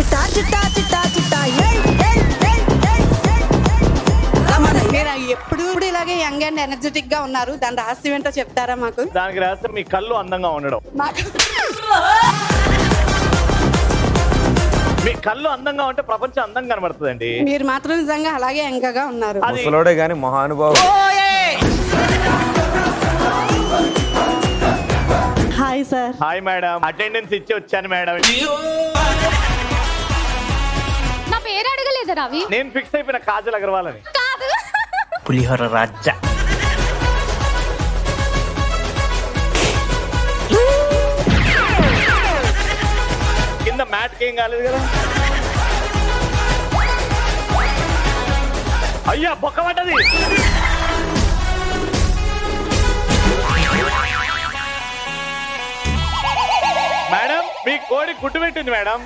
చిట్టా చిట్టా చిట్టా చిట్టా మీరు ఎప్పుడు ఇలాగే యంగ్ అండ్ ఎనర్జెటిక్ గా ఉన్నారు. దాని రహస్యం ఏంటో చెప్తారా మాకు? దానికి రాస్తే మీ కళ్ళు అందంగా ఉండడం. మాకు మీ కళ్ళు అందంగా ఉంటే ప్రపంచం అందంగా కనబడుతుందండి. మీరు మాత్రం నిజంగా అలాగే యంగ్ గా ఉన్నారు. అది ముసలోడే గాని మహానుభావుడు. Hi sir. Hi madam, attendance ఇచ్చి వచ్చాను మేడం. నా పేరు అడగలేదు రవి. నేను ఫిక్స్ అయిపోయిన కాజల్ అగర్వాల్ అని. కాదు. పులిహోర రాజా. కింద మ్యాట్ ఏం కాలేదు కదా. అయ్యా బొక్క పడ్డది. మేడం మీ కోడి గుడ్డు పెట్టింది మేడం.